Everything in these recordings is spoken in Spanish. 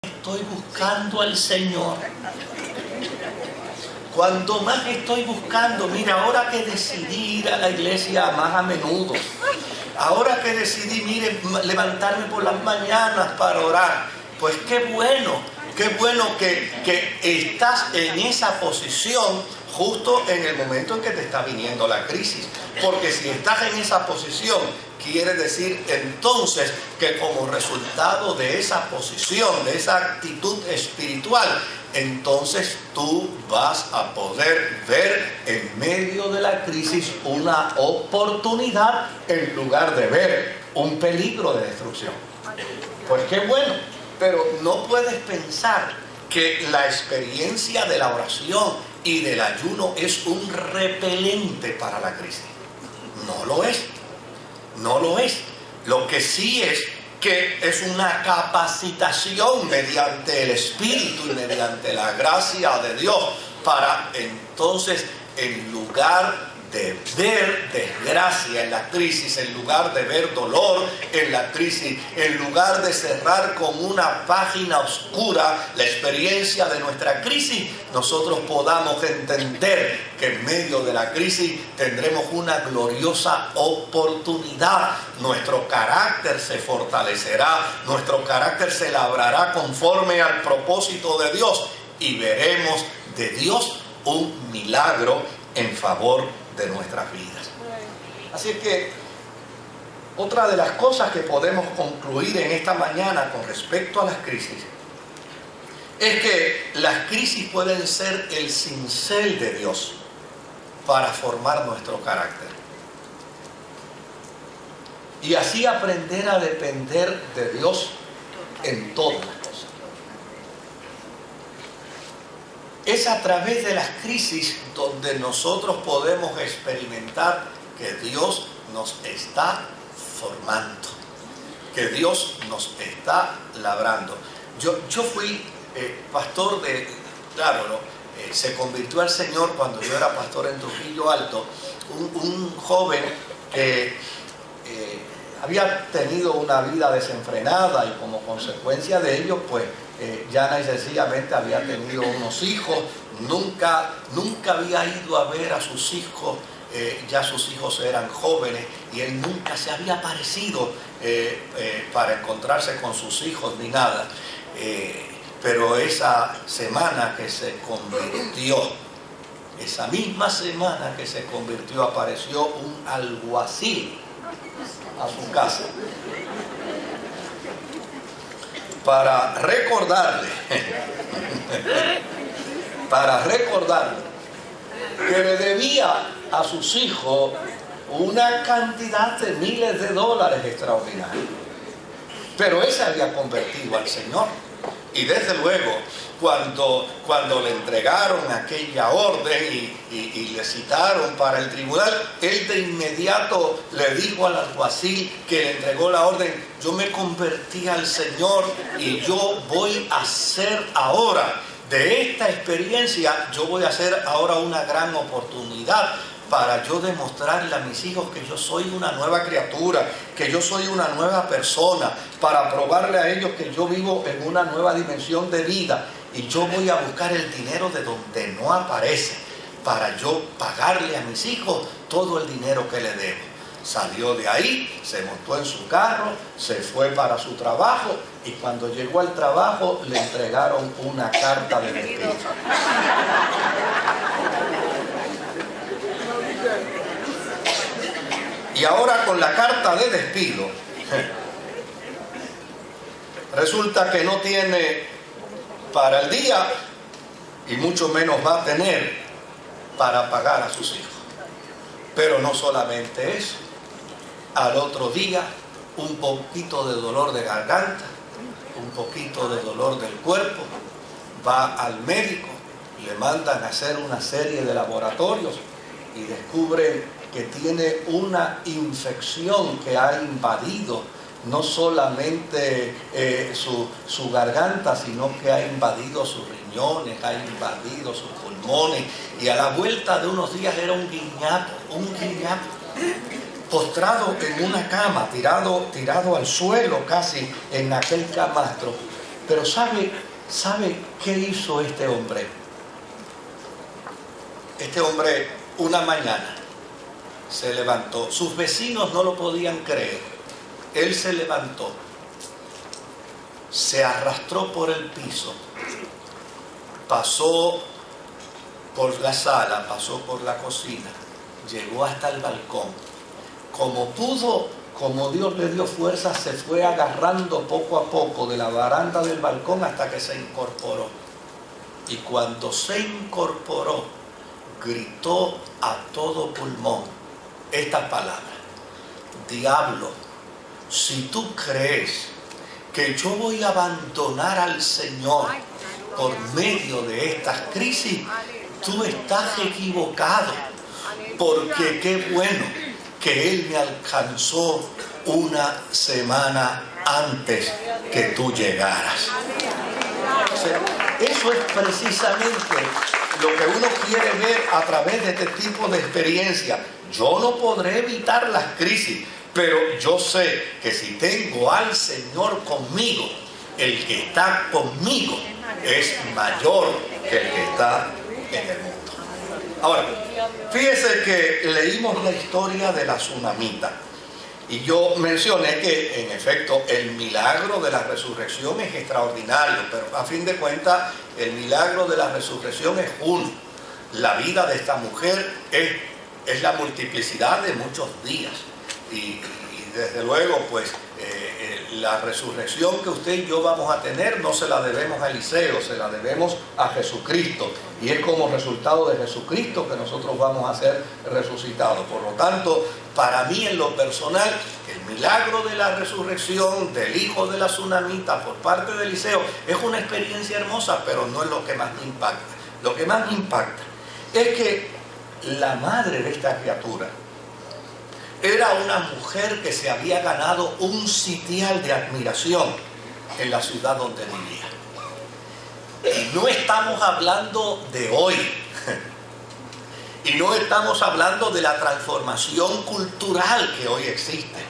estoy buscando al Señor, cuando más estoy buscando, mira, ahora que decidí ir a la iglesia más a menudo, ahora que decidí, mire, levantarme por las mañanas para orar, pues qué bueno que estás en esa posición justo en el momento en que te está viniendo la crisis. Porque si estás en esa posición, quiere decir entonces que como resultado de esa posición, de esa actitud espiritual, entonces tú vas a poder ver en medio de la crisis una oportunidad en lugar de ver un peligro de destrucción. Pues qué bueno, pero no puedes pensar que la experiencia de la oración y del ayuno es un repelente para la crisis. No lo es. No lo es. Lo que sí es que es una capacitación mediante el Espíritu y mediante la gracia de Dios para entonces, en lugar de ver desgracia en la crisis, en lugar de ver dolor en la crisis, en lugar de cerrar con una página oscura la experiencia de nuestra crisis, nosotros podamos entender que en medio de la crisis tendremos una gloriosa oportunidad. Nuestro carácter se fortalecerá, nuestro carácter se labrará conforme al propósito de Dios y veremos de Dios un milagro en favor de nuestras vidas. Así que otra de las cosas que podemos concluir en esta mañana con respecto a las crisis es que las crisis pueden ser el cincel de Dios para formar nuestro carácter y así aprender a depender de Dios en todas las cosas. Es a través de las crisis donde nosotros podemos experimentar que Dios nos está formando, que Dios nos está labrando. Yo fui pastor se convirtió al Señor cuando yo era pastor en Trujillo Alto, un joven que había tenido una vida desenfrenada y como consecuencia de ello, pues llana y sencillamente había tenido unos hijos, nunca había ido a ver a sus hijos, ya sus hijos eran jóvenes y él nunca se había aparecido para encontrarse con sus hijos ni nada. Pero esa semana que se convirtió, esa misma semana que se convirtió, apareció un alguacil a su casa para recordarle que le debía a sus hijos una cantidad de miles de dólares extraordinarios. Pero él se había convertido al Señor. Y desde luego, cuando le entregaron aquella orden y le citaron para el tribunal, él de inmediato le dijo al alguacil que le entregó la orden: yo me convertí al Señor y yo voy a hacer ahora de esta experiencia, yo voy a hacer ahora una gran oportunidad para yo demostrarle a mis hijos que yo soy una nueva criatura, que yo soy una nueva persona, para probarle a ellos que yo vivo en una nueva dimensión de vida y yo voy a buscar el dinero de donde no aparece para yo pagarle a mis hijos todo el dinero que le debo. Salió de ahí, se montó en su carro, se fue para su trabajo y cuando llegó al trabajo le entregaron una carta de despido. Y ahora con la carta de despido, resulta que no tiene para el día y mucho menos va a tener para pagar a sus hijos. Pero no solamente eso, al otro día un poquito de dolor de garganta, un poquito de dolor del cuerpo, va al médico, le mandan a hacer una serie de laboratorios y descubren que tiene una infección que ha invadido no solamente su garganta, sino que ha invadido sus riñones, ha invadido sus pulmones, y a la vuelta de unos días era un guiñapo, postrado en una cama, tirado al suelo casi en aquel camastro. Pero ¿sabe qué hizo este hombre? Este hombre una mañana se levantó. Sus vecinos no lo podían creer. Él se levantó, se arrastró por el piso, pasó por la sala, pasó por la cocina, llegó hasta el balcón. Como pudo, como Dios le dio fuerza, se fue agarrando poco a poco de la baranda del balcón hasta que se incorporó. Y cuando se incorporó, gritó a todo pulmón esta palabra: diablo, si tú crees que yo voy a abandonar al Señor por medio de estas crisis, tú estás equivocado, porque qué bueno que Él me alcanzó una semana antes que tú llegaras. O sea, eso es precisamente lo que uno quiere ver a través de este tipo de experiencia. Yo no podré evitar las crisis, pero yo sé que si tengo al Señor conmigo, el que está conmigo es mayor que el que está en el mundo. Ahora, fíjese que leímos la historia de la tsunamita y yo mencioné que en efecto el milagro de la resurrección es extraordinario, pero a fin de cuentas el milagro de la resurrección es uno. La vida de esta mujer es la multiplicidad de muchos días y desde luego pues la resurrección que usted y yo vamos a tener no se la debemos a Eliseo, se la debemos a Jesucristo, y es como resultado de Jesucristo que nosotros vamos a ser resucitados. Por lo tanto, para mí en lo personal, el milagro de la resurrección del hijo de la tsunamita por parte de Eliseo es una experiencia hermosa, pero no es lo que más me impacta. Lo que más me impacta es que la madre de esta criatura era una mujer que se había ganado un sitial de admiración en la ciudad donde vivía. Y no estamos hablando de hoy. Y no estamos hablando de la transformación cultural que hoy existe.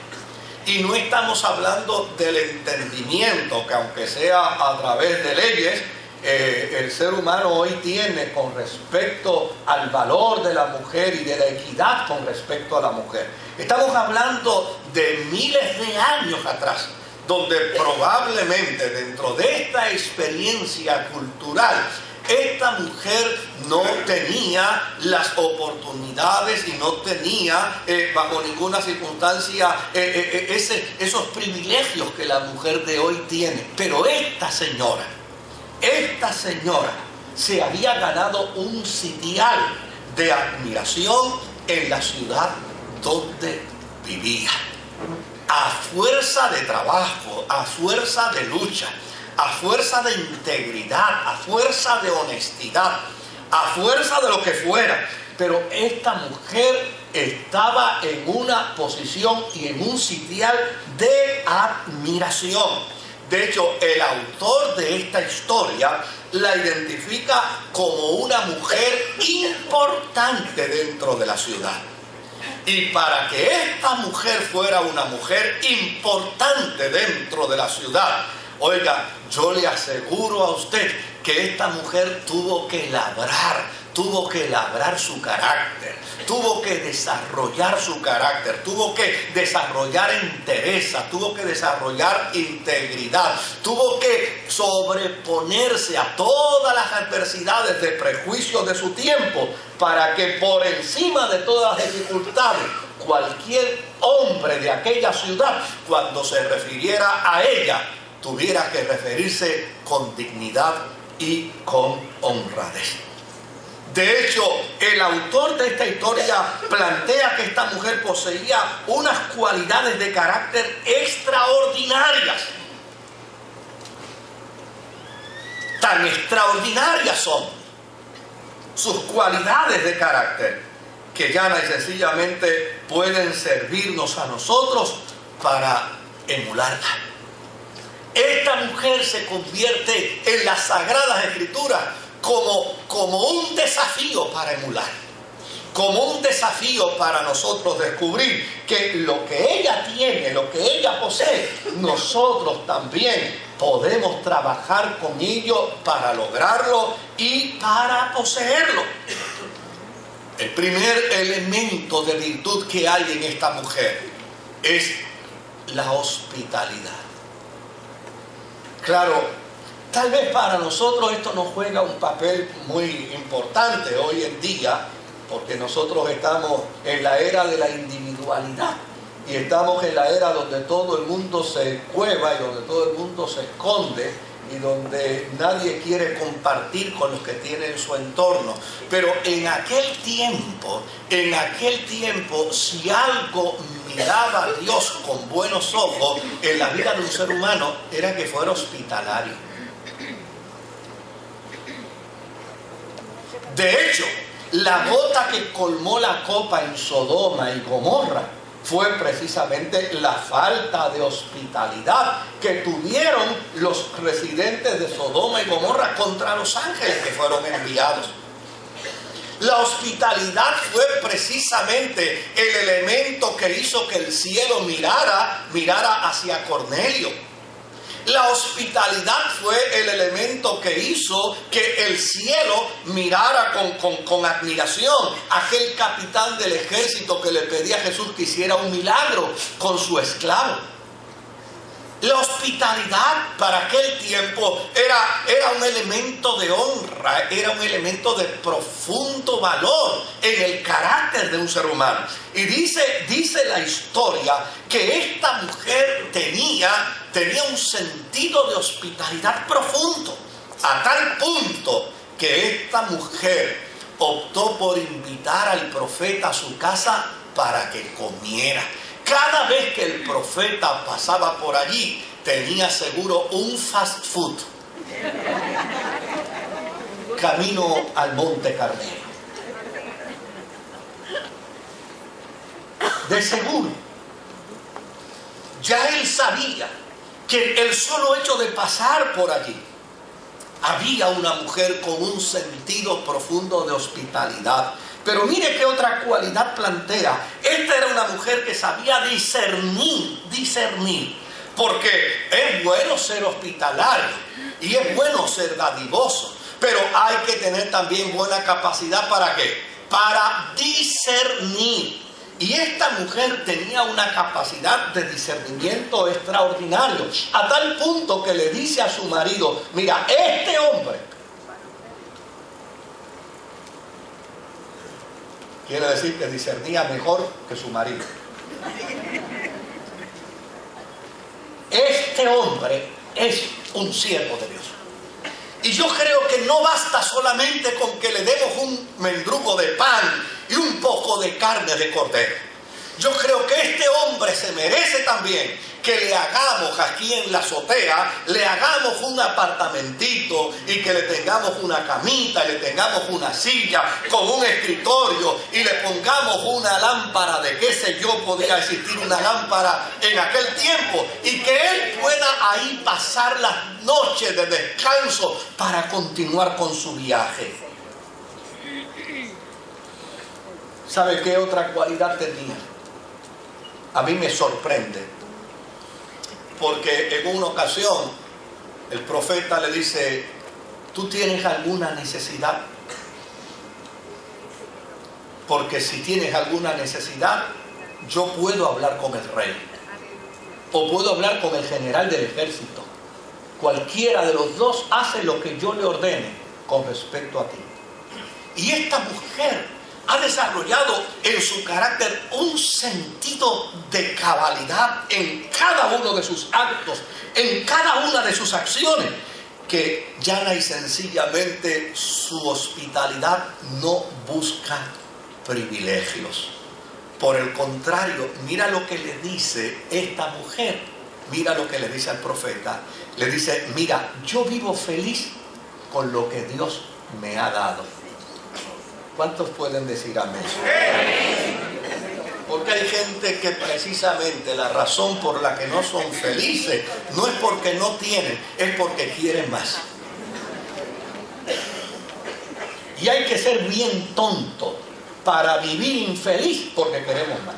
Y no estamos hablando del entendimiento que, aunque sea a través de leyes, el ser humano hoy tiene con respecto al valor de la mujer y de la equidad con respecto a la mujer. Estamos hablando de miles de años atrás, donde probablemente dentro de esta experiencia cultural, esta mujer no tenía las oportunidades y no tenía bajo ninguna circunstancia esos privilegios que la mujer de hoy tiene. Pero esta señora se había ganado un sitial de admiración en la ciudad donde vivía. A fuerza de trabajo, a fuerza de lucha, a fuerza de integridad, a fuerza de honestidad, a fuerza de lo que fuera. Pero esta mujer estaba en una posición y en un sitial de admiración. De hecho, el autor de esta historia la identifica como una mujer importante dentro de la ciudad. Y para que esta mujer fuera una mujer importante dentro de la ciudad, oiga, yo le aseguro a usted que esta mujer tuvo que labrar su carácter, tuvo que desarrollar su carácter, tuvo que desarrollar entereza, tuvo que desarrollar integridad, tuvo que sobreponerse a todas las adversidades de prejuicios de su tiempo, para que por encima de todas las dificultades, cualquier hombre de aquella ciudad, cuando se refiriera a ella, tuviera que referirse con dignidad y con honradez. De hecho, el autor de esta historia plantea que esta mujer poseía unas cualidades de carácter extraordinarias. Tan extraordinarias son sus cualidades de carácter, que llana y sencillamente pueden servirnos a nosotros para emularla. Esta mujer se convierte en las Sagradas Escrituras como un desafío para emular, como un desafío para nosotros descubrir que lo que ella tiene, lo que ella posee, nosotros también podemos trabajar con ello para lograrlo y para poseerlo. El primer elemento de virtud que hay en esta mujer es la hospitalidad. Claro, tal vez para nosotros esto no juega un papel muy importante hoy en día, porque nosotros estamos en la era de la individualidad y estamos en la era donde todo el mundo se cueva y donde todo el mundo se esconde y donde nadie quiere compartir con los que tienen su entorno. Pero en aquel tiempo, si algo miraba a Dios con buenos ojos en la vida de un ser humano, era que fuera hospitalario. De hecho, la gota que colmó la copa en Sodoma y Gomorra fue precisamente la falta de hospitalidad que tuvieron los residentes de Sodoma y Gomorra contra los ángeles que fueron enviados. La hospitalidad fue precisamente el elemento que hizo que el cielo mirara hacia Cornelio. La hospitalidad fue el elemento que hizo que el cielo mirara con admiración a aquel capitán del ejército que le pedía a Jesús que hiciera un milagro con su esclavo. La hospitalidad para aquel tiempo era un elemento de honra, era un elemento de profundo valor en el carácter de un ser humano. Y dice la historia que esta mujer tenía un sentido de hospitalidad profundo, a tal punto que esta mujer optó por invitar al profeta a su casa para que comiera. Cada vez que el profeta pasaba por allí, tenía seguro un fast food camino al Monte Carmelo. De seguro, ya él sabía que el solo hecho de pasar por allí, había una mujer con un sentido profundo de hospitalidad. Pero mire qué otra cualidad plantea. Esta era una mujer que sabía discernir. Porque es bueno ser hospitalario y es bueno ser dadivoso. Pero hay que tener también buena capacidad ¿para qué? Para discernir. Y esta mujer tenía una capacidad de discernimiento extraordinario. A tal punto que le dice a su marido, mira, este hombre... Quiere decir que discernía mejor que su marido. Este hombre es un siervo de Dios. Y yo creo que no basta solamente con que le demos un mendrugo de pan y un poco de carne de cordero. Yo creo que este hombre se merece también que le hagamos aquí en la azotea, le hagamos un apartamentito y que le tengamos una camita, y le tengamos una silla con un escritorio y le pongamos una lámpara de qué sé yo, podía existir una lámpara en aquel tiempo, y que él pueda ahí pasar las noches de descanso para continuar con su viaje. ¿Sabe qué otra cualidad tenía? A mí me sorprende, porque en una ocasión el profeta le dice, ¿tú tienes alguna necesidad? Porque si tienes alguna necesidad, yo puedo hablar con el rey, o puedo hablar con el general del ejército. Cualquiera de los dos hace lo que yo le ordene con respecto a ti. Y esta mujer ha desarrollado en su carácter un sentido de cabalidad en cada uno de sus actos, en cada una de sus acciones, que llana y sencillamente su hospitalidad no busca privilegios. Por el contrario, mira lo que le dice esta mujer, mira lo que le dice al profeta. Le dice, mira, yo vivo feliz con lo que Dios me ha dado. ¿Cuántos pueden decir amén? Porque hay gente que precisamente la razón por la que no son felices no es porque no tienen, es porque quieren más. Y hay que ser bien tonto para vivir infeliz porque queremos más.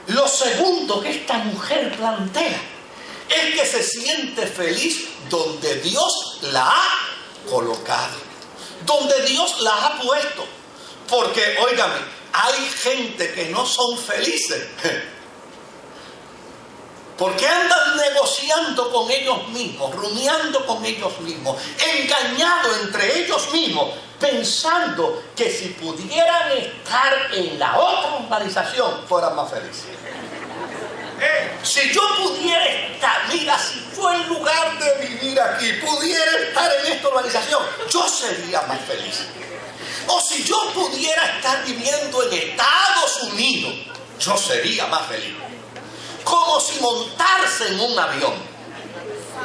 Lo segundo punto que esta mujer plantea es que se siente feliz donde Dios la ha colocado, donde Dios la ha puesto. Porque, óigame, hay gente que no son felices porque andan negociando con ellos mismos, rumiando con ellos mismos, engañados entre ellos mismos, pensando que si pudieran estar en la otra organización fueran más felices. Si yo pudiera estar, mira, si yo en lugar de vivir aquí pudiera estar en esta organización, yo sería más feliz. O si yo pudiera estar viviendo en Estados Unidos, yo sería más feliz. Como si montarse en un avión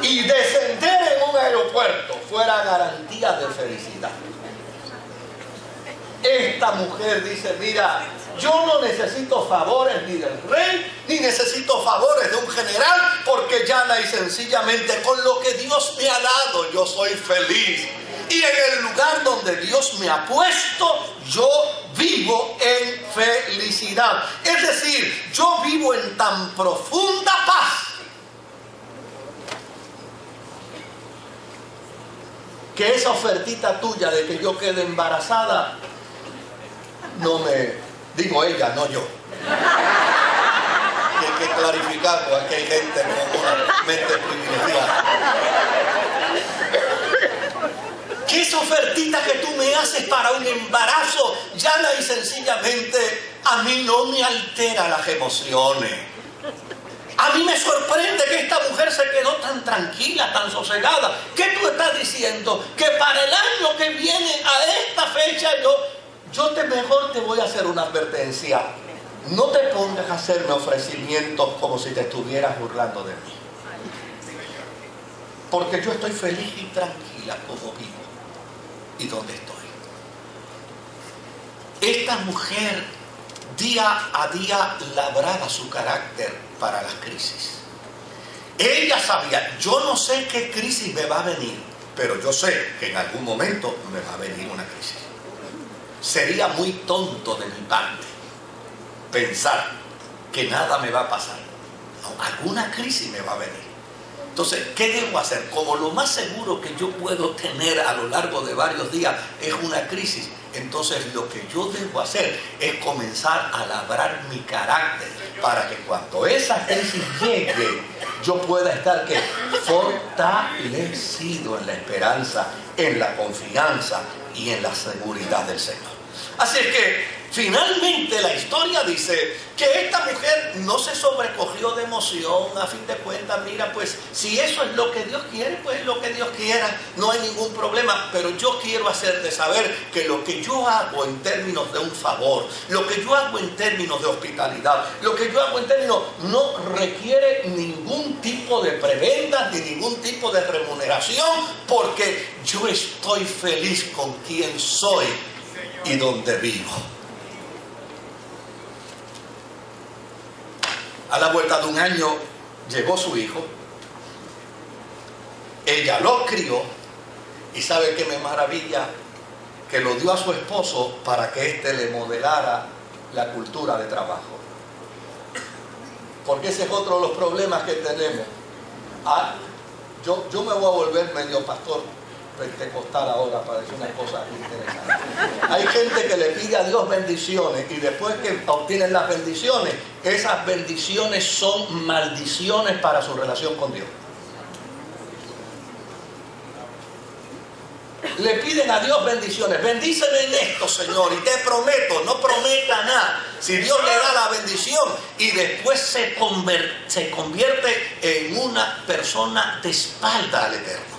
y descender en un aeropuerto fuera garantía de felicidad. Esta mujer dice, mira, yo no necesito favores ni del rey, ni necesito favores de un general, porque llana y sencillamente con lo que Dios me ha dado, yo soy feliz. Y en el lugar donde Dios me ha puesto, yo vivo en felicidad. Es decir, yo vivo en tan profunda paz que esa ofertita tuya de que yo quede embarazada, no me... Digo ella, no yo. Hay que clarificar, porque aquí hay gente con una mente privilegiada. Que esa ofertita que tú me haces para un embarazo, llana y sencillamente, a mí no me altera las emociones. A mí me sorprende que esta mujer se quedó tan tranquila, tan sosegada. ¿Qué tú estás diciendo? Que para el año que viene, a esta fecha, mejor te voy a hacer una advertencia. No te pongas a hacerme ofrecimientos como si te estuvieras burlando de mí. Porque yo estoy feliz y tranquila como vivo y donde estoy. Esta mujer día a día labraba su carácter para las crisis. Ella sabía, yo no sé qué crisis me va a venir, pero yo sé que en algún momento me va a venir una crisis. Sería muy tonto de mi parte pensar que nada me va a pasar. No, alguna crisis me va a venir. Entonces, ¿qué debo hacer? Como lo más seguro que yo puedo tener a lo largo de varios días es una crisis, entonces lo que yo debo hacer es comenzar a labrar mi carácter para que cuando esa crisis llegue, yo pueda estar ¿qué? Fortalecido en la esperanza, en la confianza y en la seguridad del Señor. Así es que finalmente la historia dice que esta mujer no se sobrecogió de emoción. A fin de cuentas, mira, pues si eso es lo que Dios quiere, pues lo que Dios quiera, no hay ningún problema. Pero yo quiero hacerte saber que lo que yo hago en términos de un favor, lo que yo hago en términos de hospitalidad, lo que yo hago en términos no requiere ningún tipo de preventa ni ningún tipo de remuneración, porque yo estoy feliz con quien soy y donde vivo. A la vuelta de un año llegó su hijo, ella lo crió y ¿sabe qué me maravilla? Que lo dio a su esposo para que éste le modelara la cultura de trabajo. Porque ese es otro de los problemas que tenemos. Yo me voy a volver medio pastor pentecostal ahora para decir una cosa interesante. Hay gente que le pide a Dios bendiciones y después que obtienen las bendiciones, esas bendiciones son maldiciones para su relación con Dios. Le piden a Dios bendiciones. Bendíceme en esto, Señor, y te prometo, no prometa nada. Si Dios le da la bendición y después se convierte en una persona de espalda al Eterno.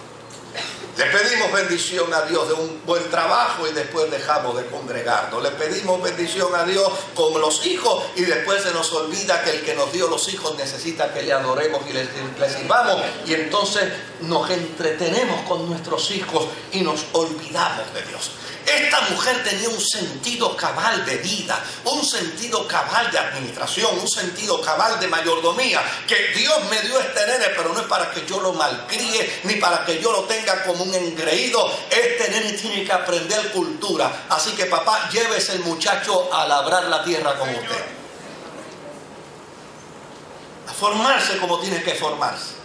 Le pedimos bendición a Dios de un buen trabajo y después dejamos de congregarnos. Le pedimos bendición a Dios con los hijos y después se nos olvida que el que nos dio los hijos necesita que le adoremos y le sirvamos. Y entonces nos entretenemos con nuestros hijos y nos olvidamos de Dios. Esta mujer tenía un sentido cabal de vida, un sentido cabal de administración, un sentido cabal de mayordomía, que Dios me dio este nene, pero no es para que yo lo malcríe, ni para que yo lo tenga como un engreído. Este nene tiene que aprender cultura. Así que papá, llévese el muchacho a labrar la tierra con usted. formarse como tiene que formarse,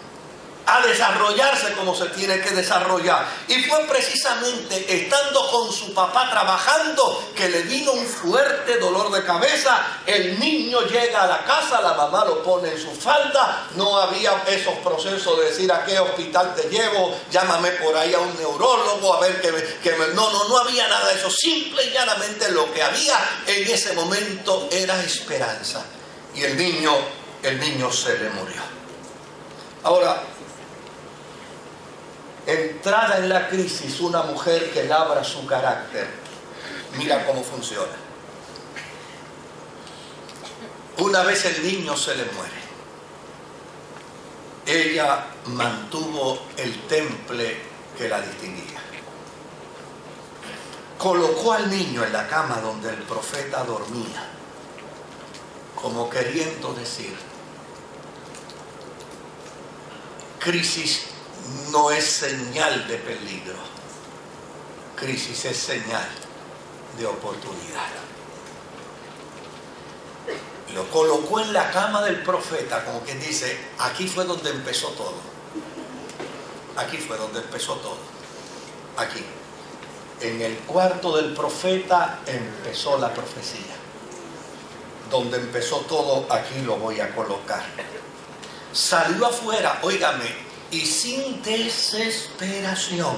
a desarrollarse como se tiene que desarrollar. Y fue precisamente estando con su papá trabajando que le vino un fuerte dolor de cabeza. El niño llega a la casa, la mamá lo pone en su falda. No había esos procesos de decir a qué hospital te llevo, llámame por ahí a un neurólogo a ver no había nada de eso. Simple y llanamente lo que había en ese momento era esperanza. Y el niño se le murió. Ahora, entrada en la crisis, una mujer que labra su carácter, mira cómo funciona. Una vez el niño se le muere, ella mantuvo el temple que la distinguía. Colocó al niño en la cama donde el profeta dormía, como queriendo decir, crisis no es señal de peligro, crisis es señal de oportunidad. Lo colocó en la cama del profeta, como quien dice, aquí fue donde empezó todo. Aquí fue donde empezó todo. Aquí. En el cuarto del profeta empezó la profecía. Donde empezó todo, aquí lo voy a colocar. Salió afuera, óigame, y sin desesperación,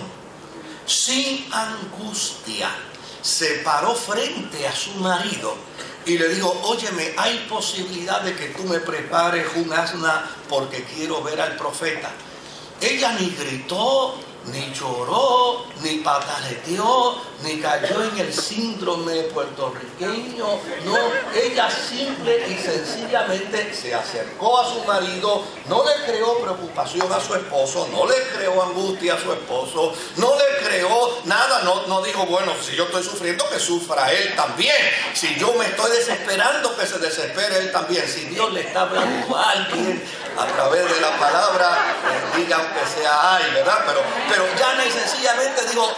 sin angustia, se paró frente a su marido y le dijo, óyeme, hay posibilidad de que tú me prepares un asna porque quiero ver al profeta. Ella ni gritó, ni lloró, ni pataleteó, ni cayó en el síndrome puertorriqueño. No, ella simple y sencillamente se acercó a su marido, no le creó preocupación a su esposo, no le creó angustia a su esposo, no le creó nada, no dijo, bueno, si yo estoy sufriendo, que sufra él también. Si yo me estoy desesperando, que se desespere él también. Si Dios le está hablando a alguien a través de la palabra, diga aunque sea ay, ¿verdad? Pero llana y sencillamente digo,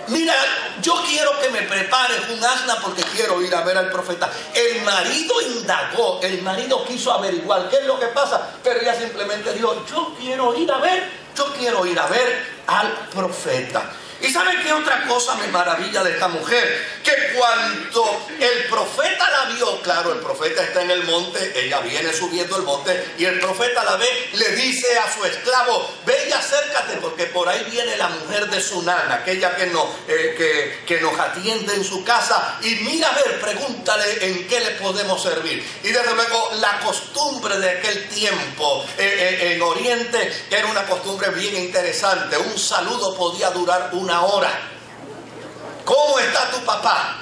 mira, yo quiero que me prepares un asna porque quiero ir a ver al profeta. El marido indagó, el marido quiso averiguar qué es lo que pasa, pero ella simplemente dijo, yo quiero ir a ver al profeta. ¿Y sabe qué otra cosa me maravilla de esta mujer? Que cuando el profeta la vio, claro, el profeta está en el monte, ella viene subiendo el monte y el profeta la ve, le dice a su esclavo, ve y acércate porque por ahí viene la mujer de Sunán, aquella que nos atiende en su casa, y mira a ver, pregúntale en qué le podemos servir. Y desde luego la costumbre de aquel tiempo en Oriente era una costumbre bien interesante. Un saludo podía durar una hora. ¿Cómo está tu papá?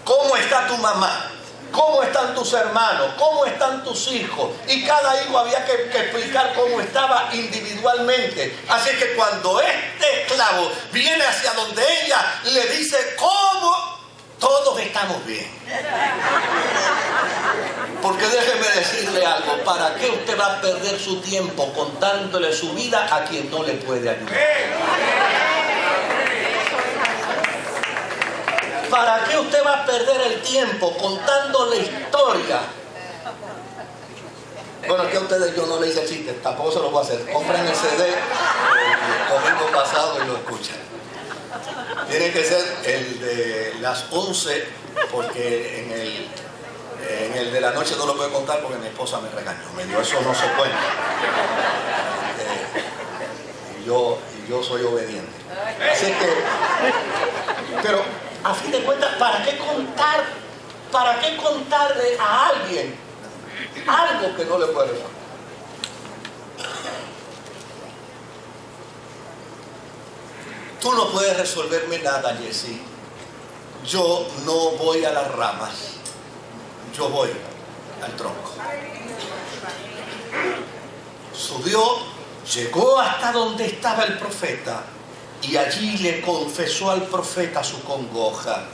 ¿Cómo está tu mamá? ¿Cómo están tus hermanos? ¿Cómo están tus hijos? Y cada hijo había que explicar cómo estaba individualmente. Así que cuando este esclavo viene hacia donde ella, le dice, ¿cómo? Todos estamos bien. Porque déjeme decirle algo, ¿para qué usted va a perder su tiempo contándole su vida a quien no le puede ayudar? ¿Para qué usted va a perder el tiempo contándole historia? Bueno, que a ustedes yo no le hice chiste, tampoco se lo voy a hacer. Compren el CD el domingo pasado y lo escuchan. Tiene que ser el de las 11, porque en el de la noche no lo puedo contar porque mi esposa me regañó. Me dijo, eso no se cuenta. Y yo soy obediente. Así que, pero a fin de cuentas, ¿para qué contarle a alguien algo que no le puede resolver? Tú no puedes resolverme nada, Jesse. Yo no voy a las ramas, yo voy al tronco. Subió, llegó hasta donde estaba el profeta y allí le confesó al profeta su congoja.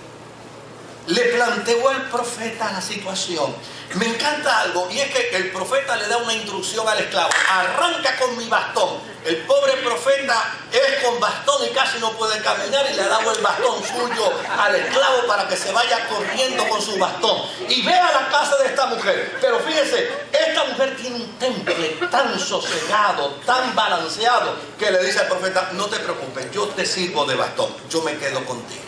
Le planteó al profeta la situación. Me encanta algo, y es que el profeta le da una instrucción al esclavo: arranca con mi bastón. El pobre profeta es con bastón y casi no puede caminar, y le ha dado el bastón suyo al esclavo para que se vaya corriendo con su bastón y ve a la casa de esta mujer. Pero fíjese, esta mujer tiene un temple tan sosegado, tan balanceado, que le dice al profeta, no te preocupes, yo te sirvo de bastón, yo me quedo contigo.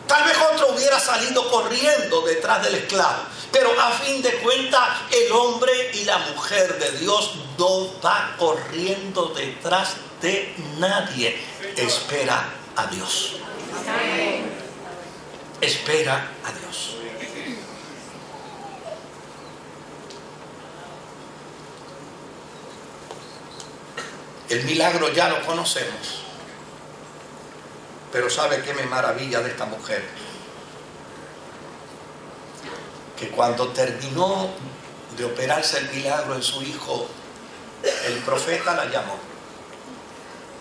Tal vez otro hubiera salido corriendo detrás del esclavo, pero a fin de cuentas el hombre y la mujer de Dios no va corriendo detrás de nadie. Espera a Dios. Espera a Dios. El milagro ya lo conocemos. Pero ¿sabe qué me maravilla de esta mujer? Que cuando terminó de operarse el milagro en su hijo, el profeta la llamó.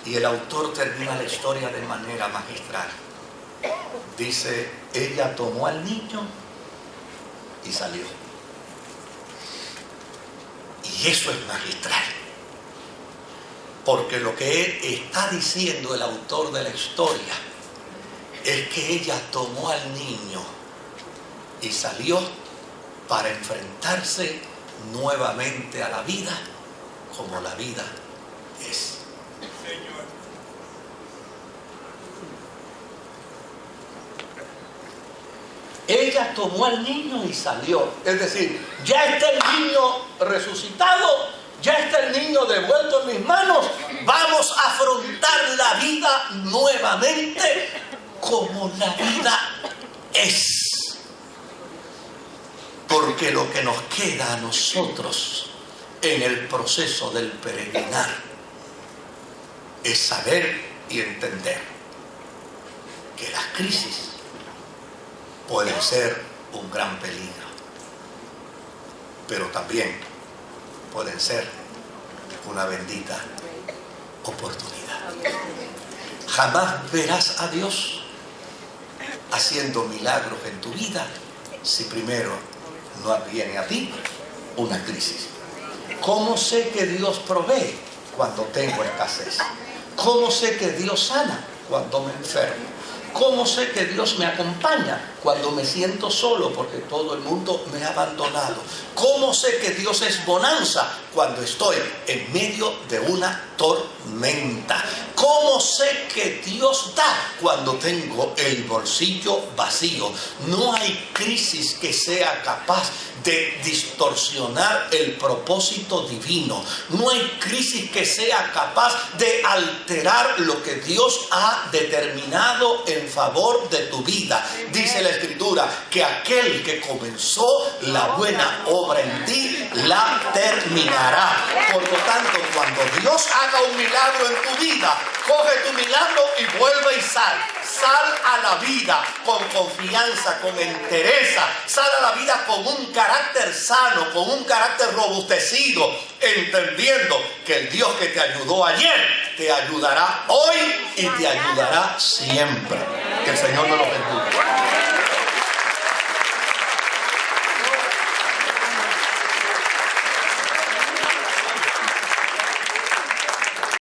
Y el autor termina la historia de manera magistral. Dice, ella tomó al niño y salió. Y eso es magistral. Porque lo que está diciendo el autor de la historia es que ella tomó al niño y salió para enfrentarse nuevamente a la vida como la vida es. Ella tomó al niño y salió. Es decir, ya está el niño resucitado. Ya está el niño devuelto en mis manos. Vamos a afrontar la vida nuevamente como la vida es. Porque lo que nos queda a nosotros en el proceso del peregrinar es saber y entender que las crisis pueden ser un gran peligro, pero también pueden ser una bendita oportunidad. Jamás verás a Dios haciendo milagros en tu vida si primero no viene a ti una crisis. ¿Cómo sé que Dios provee cuando tengo escasez? ¿Cómo sé que Dios sana cuando me enfermo? ¿Cómo sé que Dios me acompaña cuando me siento solo porque todo el mundo me ha abandonado? ¿Cómo sé que Dios es bonanza cuando estoy en medio de una tormenta? ¿Cómo sé que Dios da cuando tengo el bolsillo vacío? No hay crisis que sea capaz de distorsionar el propósito divino. No hay crisis que sea capaz de alterar lo que Dios ha determinado en favor de tu vida. Dice la Escritura que aquel que comenzó la buena obra en ti, la terminará. Por lo tanto, cuando Dios haga un milagro en tu vida, coge tu milagro y vuelve y sal. Sal a la vida con confianza, con entereza. Sal a la vida con un carácter sano, con un carácter robustecido, entendiendo que el Dios que te ayudó ayer te ayudará hoy y te ayudará siempre. Que el Señor nos lo bendiga.